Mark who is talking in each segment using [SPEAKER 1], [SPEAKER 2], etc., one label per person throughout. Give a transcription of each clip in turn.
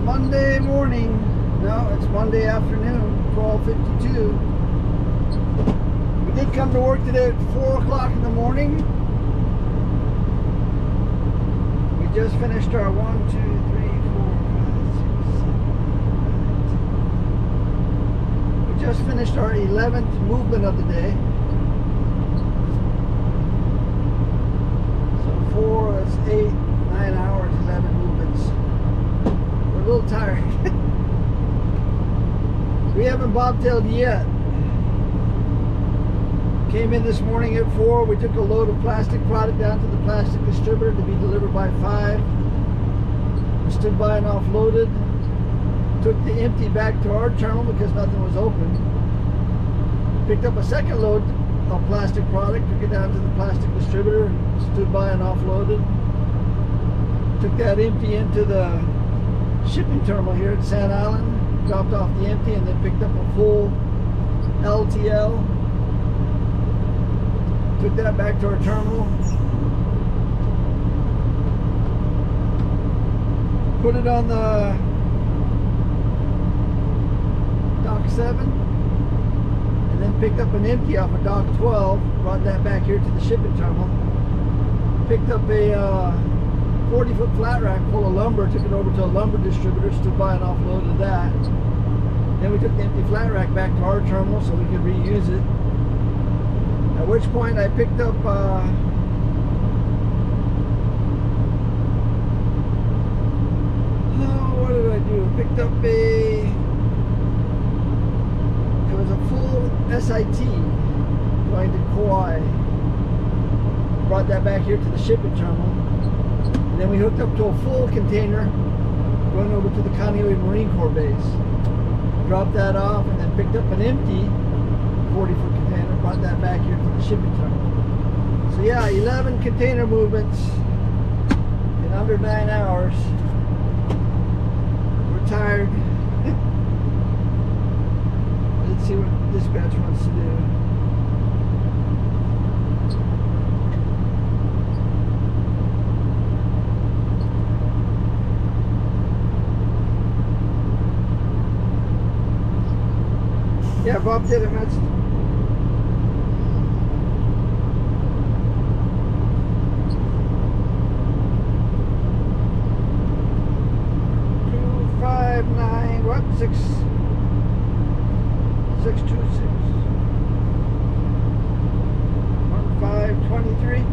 [SPEAKER 1] Monday morning. No, it's Monday afternoon, 12:52. We did come to work today at 4 o'clock in the morning. We just finished our 1, 2, 3, 4, 5, 6, 7, 8. We just finished our 11th movement of the day. So 4, that's 8, 9 hours, 11 movements. We're a little tired. We haven't bobtailed yet. Came in this morning at 4. We took a load of plastic product down to the plastic distributor to be delivered by 5. We stood by and offloaded. Took the empty back to our terminal because nothing was open. Picked up a second load of plastic product, took it down to the plastic distributor, and stood by and offloaded. Took that empty into the shipping terminal here at Sand Island, dropped off the empty, and then picked up a full LTL. Took that back to our terminal. Put it on the dock 7, and then picked up an empty off of dock 12, brought that back here to the shipping terminal. Picked up a 40-foot flat rack full of lumber, took it over to a lumber distributor, stood by and offloaded that. Then we took the empty flat rack back to our terminal so we could reuse it. At which point I picked up what did I do? Picked up it was a full SIT going to Kauai. Brought that back here to the shipping terminal. And then we hooked up to a full container going over to the Kaneohe Marine Corps base. Dropped that off and then picked up an empty 40-foot container, brought that back here to the shipping terminal. So yeah, 11 container movements in under 9 hours. We're tired. Let's see what dispatch wants to do. Yeah, Bob did it, man. 259, what? 626. 1523.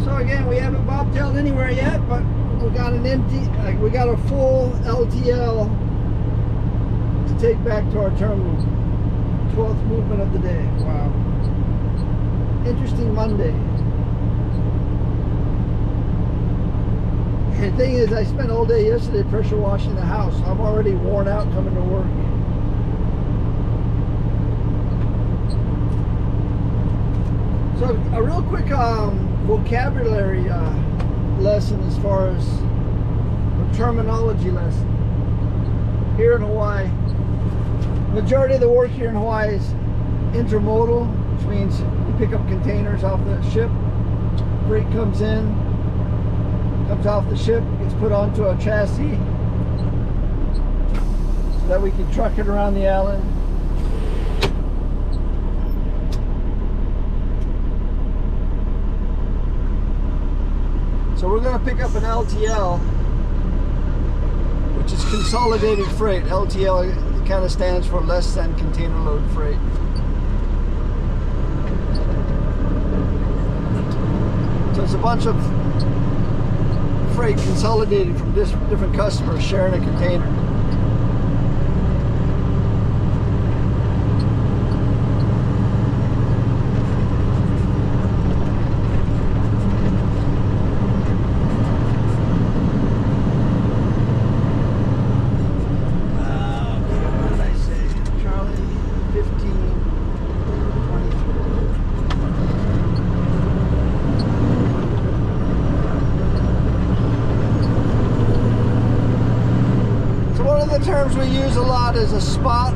[SPEAKER 1] So again, we haven't bobtailed anywhere yet, but we got an empty, we got a full LTL to take back to our terminal. 12th movement of the day. Wow. Interesting Monday. And the thing is, I spent all day yesterday pressure washing the house. I'm already worn out coming to work. So a real quick vocabulary lesson as far as a terminology lesson. Here in Hawaii, majority of the work here in Hawaii is intermodal, which means you pick up containers off the ship. Freight comes in, comes off the ship, gets put onto a chassis so that we can truck it around the island. So we're going to pick up an LTL, which is consolidated freight. LTL, kind of stands for less than container load freight. So it's a bunch of freight consolidated from different customers sharing a container. Terms we use a lot is a spot.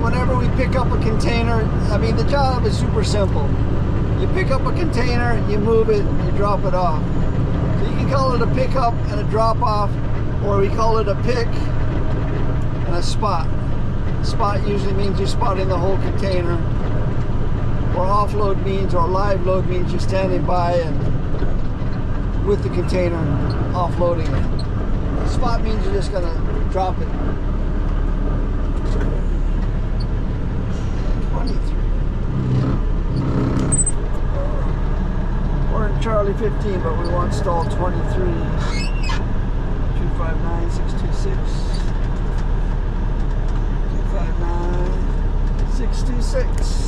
[SPEAKER 1] Whenever we pick up a container, I mean, the job is super simple. You pick up a container, you move it, you drop it off. So you can call it a pickup and a drop off, or we call it a pick and a spot. Spot usually means you're spotting the whole container, or offload means, or live load means you're standing by and with the container offloading it. Spot means you're just gonna drop it. 23. We're in Charlie 15, but we want stall 23. 259, 626. 259, 626.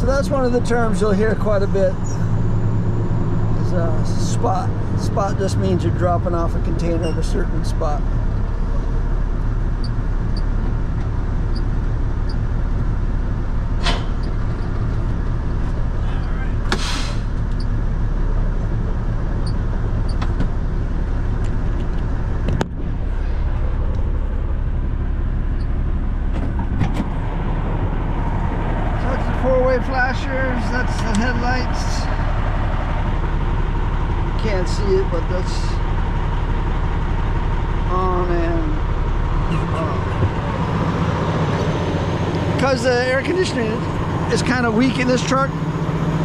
[SPEAKER 1] So that's one of the terms you'll hear quite a bit, is a spot. Spot just means you're dropping off a container at a certain spot. Four-way flashers, that's the headlights. Can't see it, but that's on and off. Because the air conditioning is kind of weak in this truck,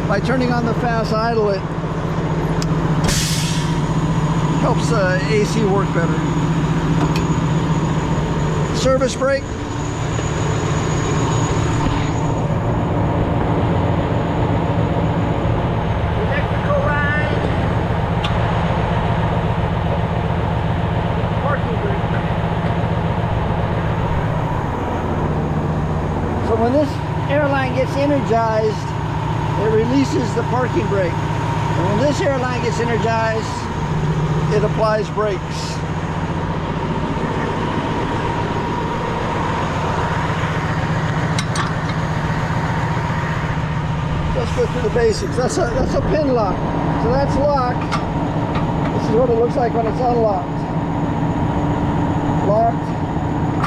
[SPEAKER 1] by turning on the fast idle, it helps the AC work better. Service brake. When this airline gets energized, it releases the parking brake. And when this airline gets energized, it applies brakes. Let's go through the basics. That's a pin lock. So that's locked. This is what it looks like when it's unlocked. Locked,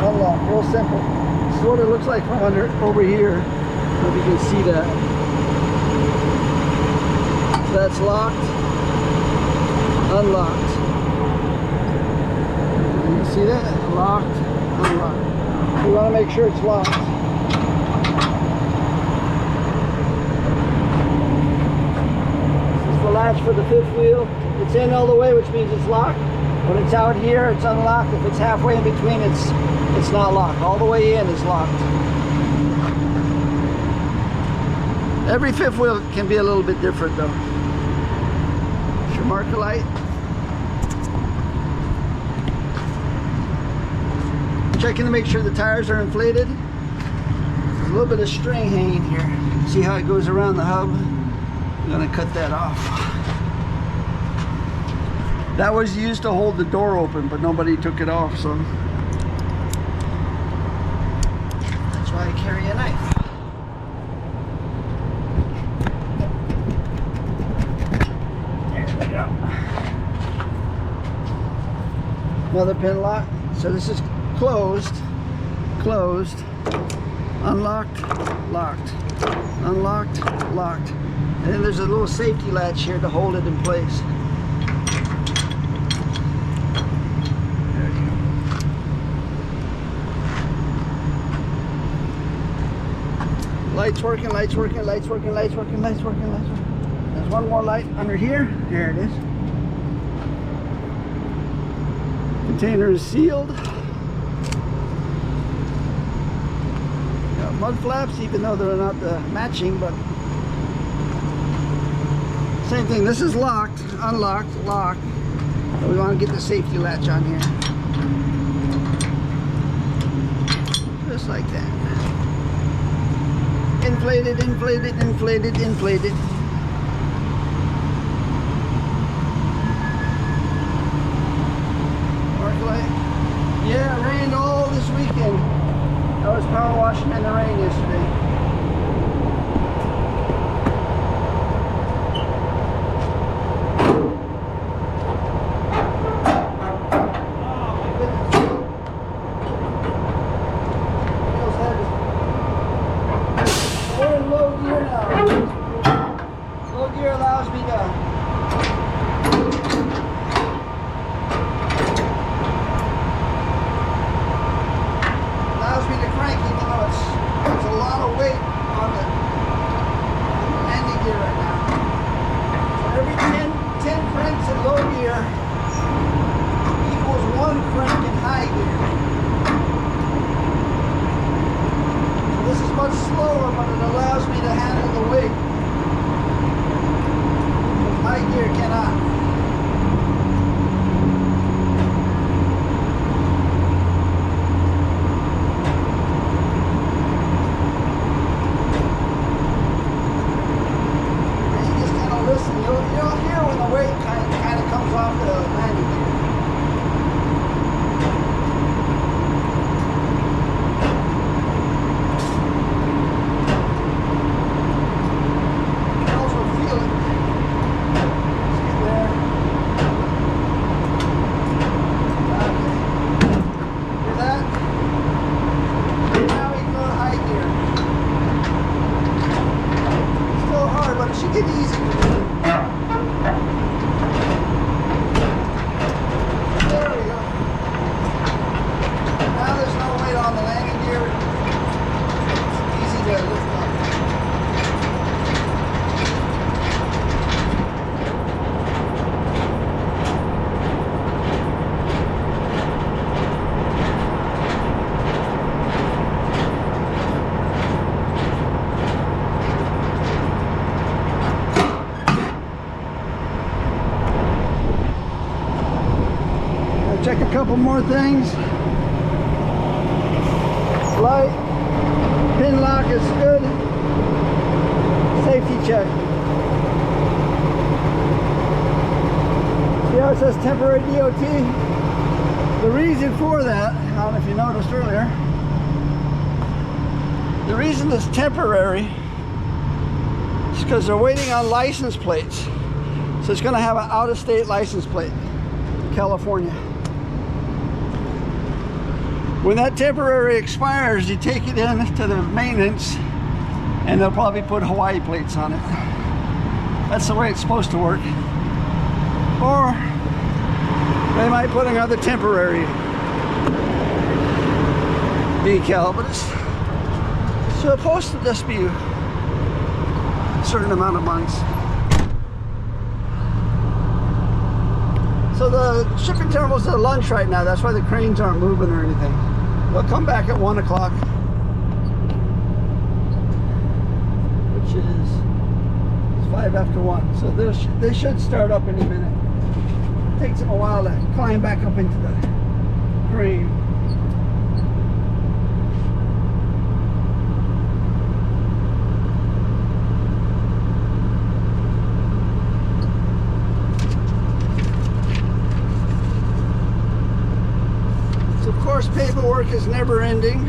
[SPEAKER 1] unlocked, real simple. This is what it looks like from over here. If you can see that. So that's locked, unlocked. You can see that? Locked, unlocked. You want to make sure it's locked. This is the latch for the fifth wheel. It's in all the way, which means it's locked. When it's out here, it's unlocked. If it's halfway in between, it's not locked. All the way in is locked. Every fifth wheel can be a little bit different though. It's your marker light. Checking to make sure the tires are inflated. There's a little bit of string hanging here. See how it goes around the hub? I'm gonna cut that off. That was used to hold the door open, but nobody took it off, so that's why I carry a knife. There we go. Another pin lock. So this is closed, closed, unlocked, locked, unlocked, locked. And then there's a little safety latch here to hold it in place. Lights working, lights working, lights working, lights working, lights working, lights working. There's one more light under here. There it is. Container is sealed. Got mud flaps, even though they're not matching, but same thing. This is locked, unlocked, locked. But we want to get the safety latch on here. Just like that. Inflated, inflated, inflated, inflated. Arc light. Yeah, it rained all this weekend. I was power washing in the rain yesterday. Check a couple more things. Light, pin lock is good. Safety check. See how it says temporary DOT? The reason for that, I don't know if you noticed earlier, the reason it's temporary is because they're waiting on license plates. So it's going to have an out-of-state license plate, California. When that temporary expires, you take it in to the maintenance and they'll probably put Hawaii plates on it. That's the way it's supposed to work. Or they might put another temporary decal, but it's supposed to just be a certain amount of months. So the shipping terminal's at lunch right now. That's why the cranes aren't moving or anything. They'll come back at 1 o'clock, which is 5 after 1. So they should start up any minute. It takes them a while to climb back up into the crane. Of course, paperwork is never ending.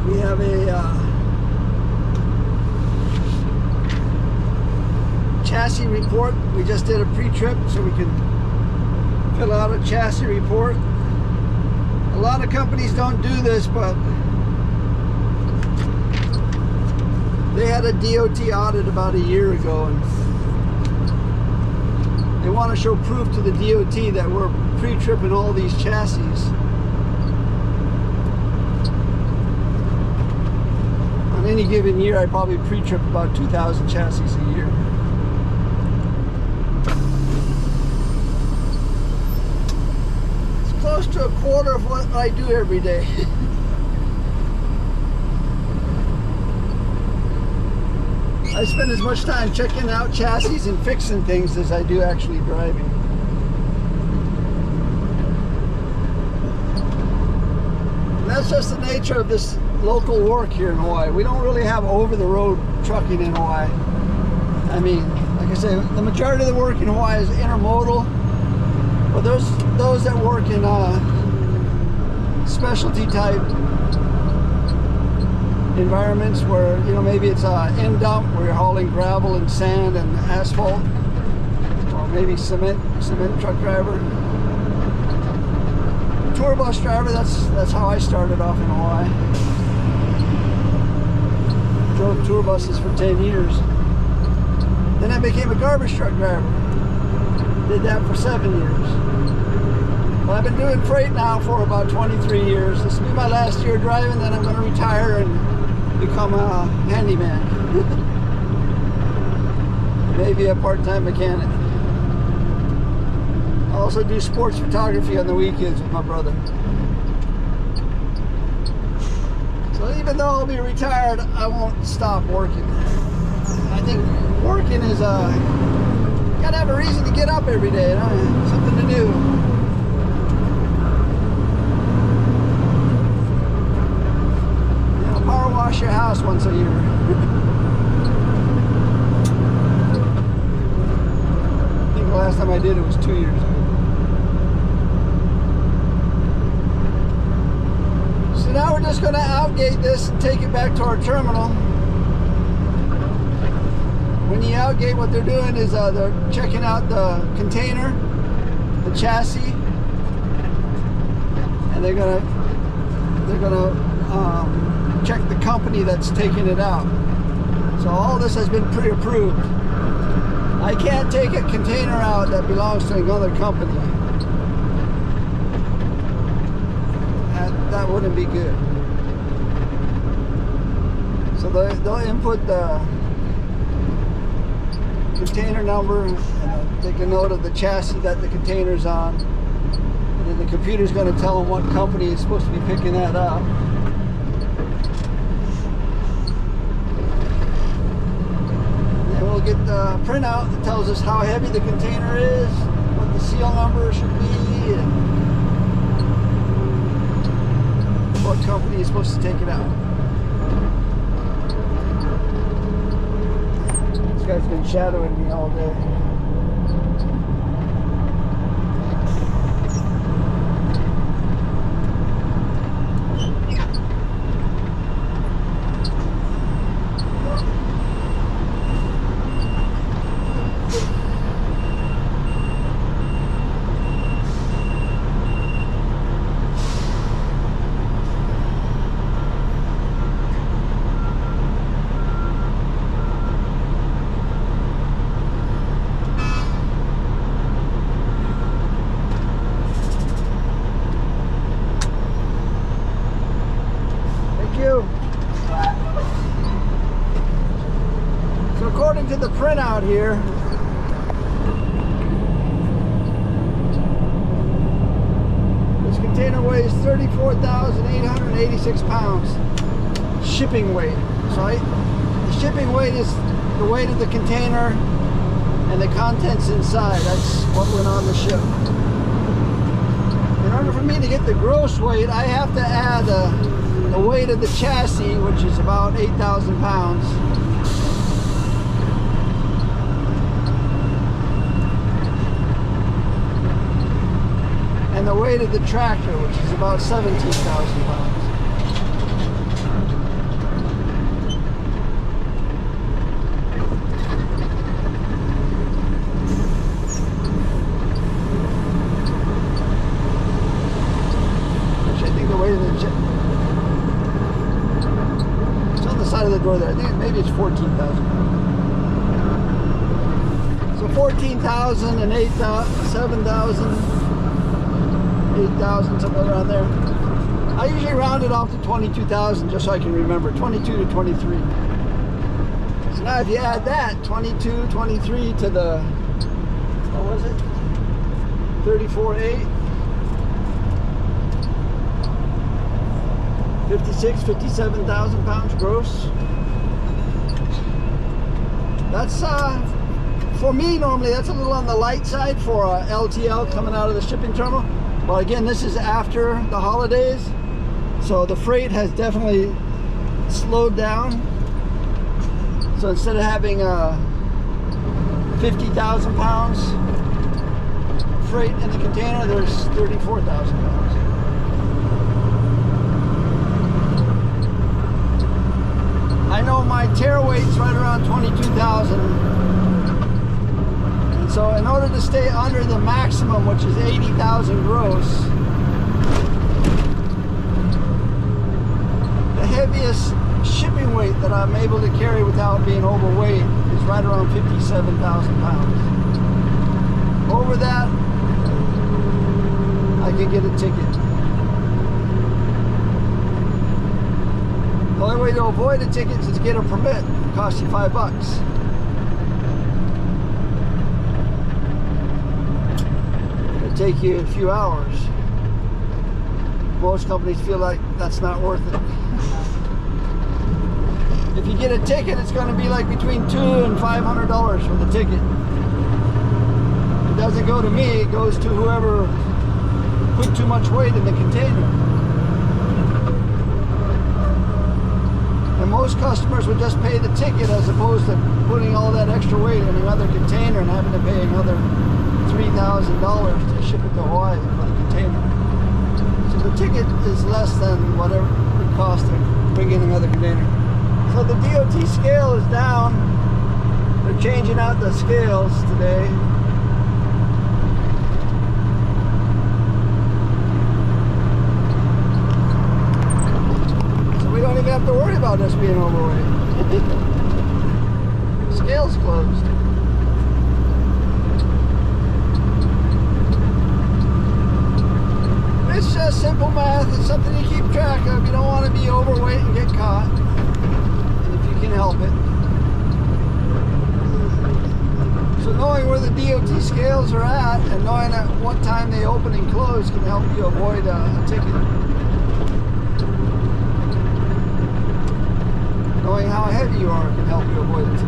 [SPEAKER 1] We have a chassis report. We just did a pre-trip so we can fill out a chassis report. A lot of companies don't do this, but they had a DOT audit about a year ago, and they want to show proof to the DOT that we're pre-tripping all these chassis. On any given year, I probably pre-trip about 2,000 chassis a year. It's close to a quarter of what I do every day. I spend as much time checking out chassis and fixing things as I do actually driving. And that's just the nature of this local work here in Hawaii. We don't really have over-the-road trucking in Hawaii. I mean, like I say, the majority of the work in Hawaii is intermodal, but there's those that work in specialty type environments where, you know, maybe it's an end dump where you're hauling gravel and sand and asphalt, or maybe cement truck driver, tour bus driver. That's how I started off in Hawaii. Drove tour buses for 10 years. Then I became a garbage truck driver. Did that for 7 years. But I've been doing freight now for about 23 years. This will be my last year driving, then I'm going to retire and become a handyman. Maybe a part-time mechanic. I also do sports photography on the weekends with my brother. So even though I'll be retired, I won't stop working. I think working is you gotta have a reason to get up every day, you know? Something to do. Power wash your house once a year. I think the last time I did it was 2 years ago. So now we're just going to outgate this and take it back to our terminal. When you outgate, what they're doing is they're checking out the container, the chassis, and they're gonna check the company that's taking it out. So all this has been pre-approved. I can't take a container out that belongs to another company. That wouldn't be good. So they'll input the container number and take a note of the chassis that the container's on. And then the computer's going to tell them what company is supposed to be picking that up. We'll get the printout that tells us how heavy the container is, what the seal number should be, and what company is supposed to take it out. This guy's been shadowing me all day. According to the printout here, this container weighs 34,886 pounds shipping weight. So the shipping weight is the weight of the container and the contents inside. That's what went on the ship. In order for me to get the gross weight, I have to add the weight of the chassis, which is about 8,000 pounds. And the weight of the tractor, which is about 17,000 pounds. Which I think the weight of the it's on the side of the door there. I think maybe it's 14,000 pounds. So So 14,000 and 8,000, 7,000, 8,000, somewhere around there. I usually round it off to 22,000 just so I can remember, 22 to 23. So now if you add that, 22, 23 to the, what was it? 34.8. 56, 57,000 pounds gross. That's, for me normally, that's a little on the light side for LTL coming out of the shipping terminal. But again, this is after the holidays. So the freight has definitely slowed down. So instead of having 50,000 pounds freight in the container, there's 34,000 pounds. I know my tear weight's right around 22,000. And so in order to stay under the maximum, which is 80,000 gross, the heaviest shipping weight that I'm able to carry without being overweight is right around 57,000 pounds. Over that, I can get a ticket. The only way to avoid a ticket is to get a permit. It costs you $5. It'll take you a few hours. Most companies feel like that's not worth it. If you get a ticket, it's going to be like between $200 and $500 for the ticket. It doesn't go to me, it goes to whoever put too much weight in the container. And most customers would just pay the ticket as opposed to putting all that extra weight in another container and having to pay another $3,000 to ship it to Hawaii for the container. So the ticket is less than whatever it costs to bring in another container. So the DOT scale is down. They're changing out the scales today. We don't even have to worry about us being overweight. Scale's closed. It's just simple math. It's something you keep track of. You don't want to be overweight and get caught. And if you can help it. So knowing where the DOT scales are at and knowing at what time they open and close can help you avoid a ticket. Knowing how heavy you are can help you avoid it.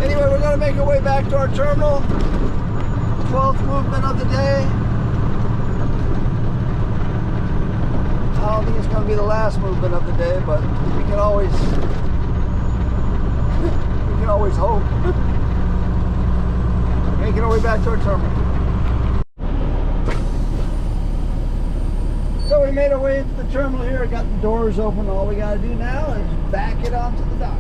[SPEAKER 1] Anyway, we're going to make our way back to our terminal. 12th movement of the day. I don't think it's going to be the last movement of the day, but we can always hope. Making our way back to our terminal. So we made our way to the terminal here, got the doors open. All we got to do now is back it onto the dock.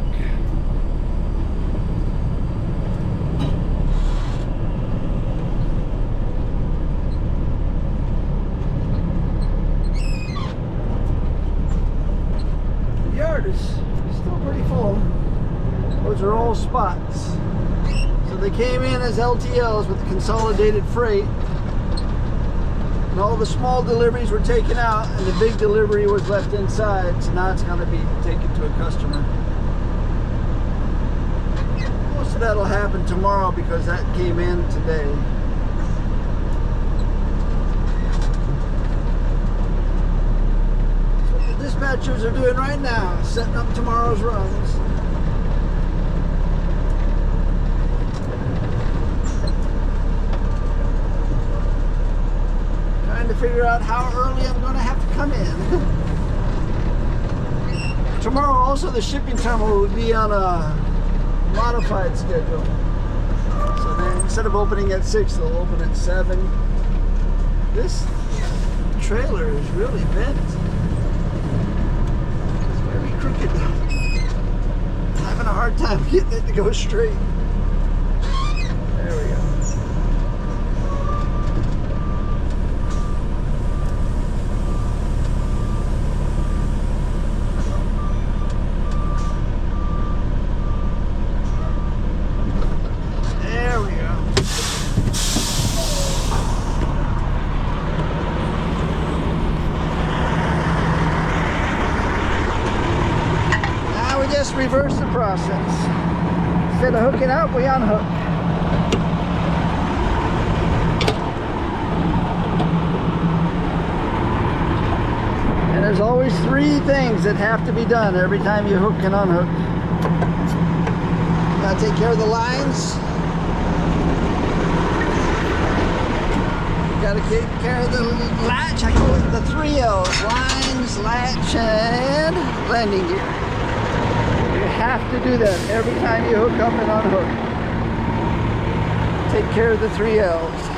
[SPEAKER 1] The yard is still pretty full. Those are all spots. So they came in as LTLs with consolidated freight. And all the small deliveries were taken out and the big delivery was left inside, so now it's going to be taken to a customer. Most of that will happen tomorrow because that came in today. So what the dispatchers are doing right now is setting up tomorrow's runs. To figure out how early I'm going to have to come in. Tomorrow also the shipping terminal will be on a modified schedule. So then instead of opening at 6, they'll open at 7. This trailer is really bent. It's very crooked. I'm having a hard time getting it to go straight. There we go. Instead of hooking up, we unhook. And there's always 3 things that have to be done every time you hook and unhook. Gotta take care of the lines. Gotta take care of the latch. I call it the 3 L's. Lines, latch, and landing gear. You have to do that every time you hook up and unhook. Take care of the 3 L's.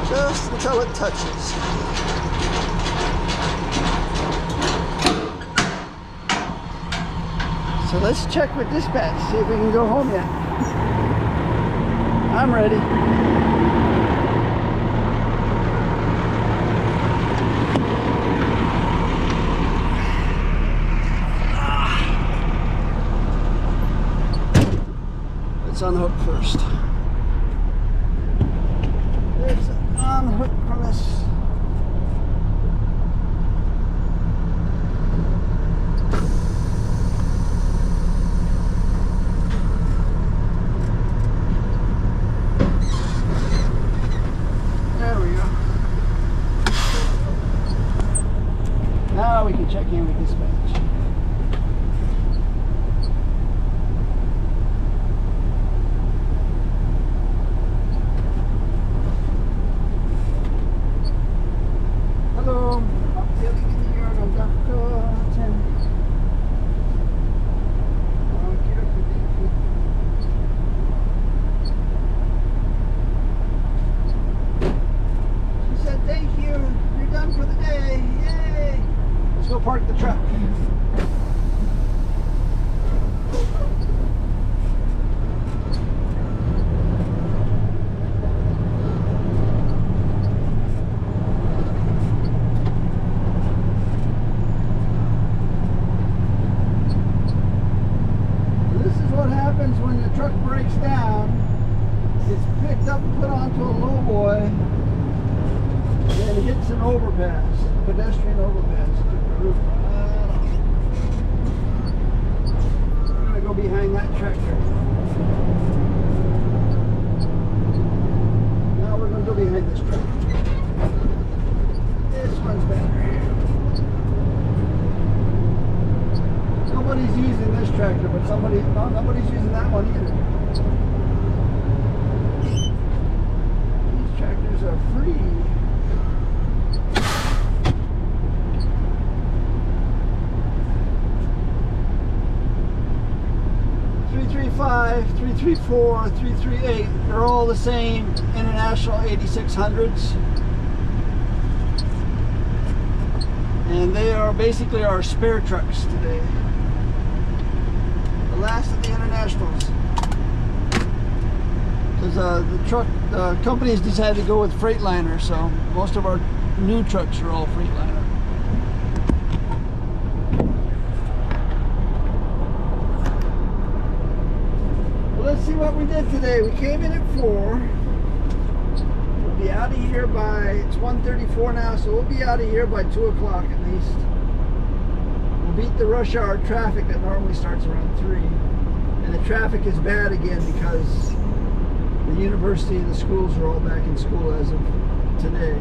[SPEAKER 1] Just until it touches. So let's check with dispatch, see if we can go home yet. I'm ready. Let's unhook first. There's an unhook from this. There we go. Now we can check in with dispatch. Park the truck. This is what happens when the truck breaks down. It's picked up and put onto a lowboy, and it hits an overpass, a pedestrian overpass. I'm gonna go behind that tractor. Now we're gonna go behind this tractor. This one's better. Nobody's using this tractor, but nobody's using that one either. These tractors are free. 335, 334, 338, they're all the same International 8600s. And they are basically our spare trucks today. The last of the Internationals. Because the companies decided to go with Freightliner, so most of our new trucks are all Freightliner. Let's see what we did today. We came in at 4. We'll be out of here by, it's 1:34 now, so we'll be out of here by 2 o'clock at least. We'll beat the rush hour traffic that normally starts around 3. And the traffic is bad again because the university and the schools are all back in school as of today.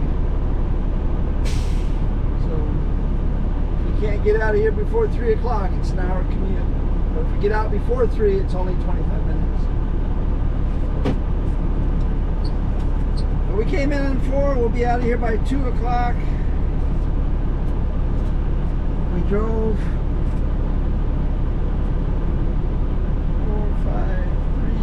[SPEAKER 1] So if you can't get out of here before 3 o'clock, it's an hour commute. But if we get out before 3, it's only 25 minutes. But we came in at 4, we'll be out of here by 2 o'clock. We drove 4, 5, 3,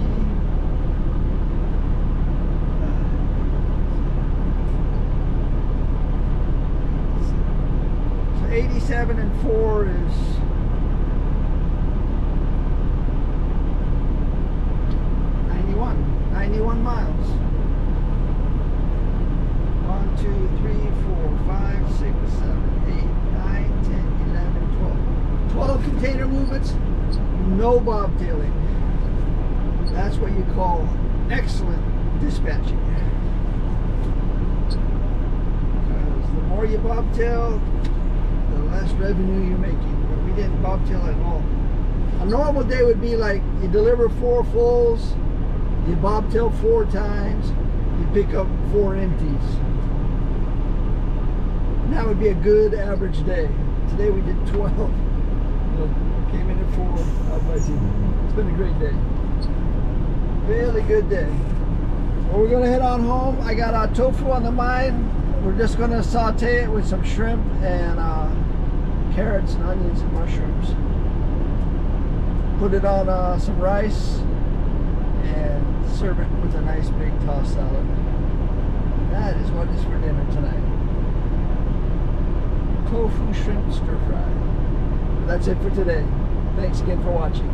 [SPEAKER 1] 5, 87 and 4 is 91 miles. 1, 2, 3, 4, 5, 6, 7, 8, 9, 10, 11, 12. no bobtailing. That's what you call excellent dispatching. Because the more you bobtail, the less revenue you're making. But we didn't bobtail at all. A normal day would be like you deliver 4 fulls, you bobtail 4 times, you pick up 4 empties. And that would be a good average day. Today we did 12. Came in at 4. God bless you. It's been a great day. Really good day. Well, we're gonna head on home. I got tofu on the mind. We're just gonna saute it with some shrimp and carrots and onions and mushrooms. Put it on some rice and serve it with a nice big tossed salad. That is what is for dinner tonight. Tofu shrimp stir fry. That's it for today. Thanks again for watching.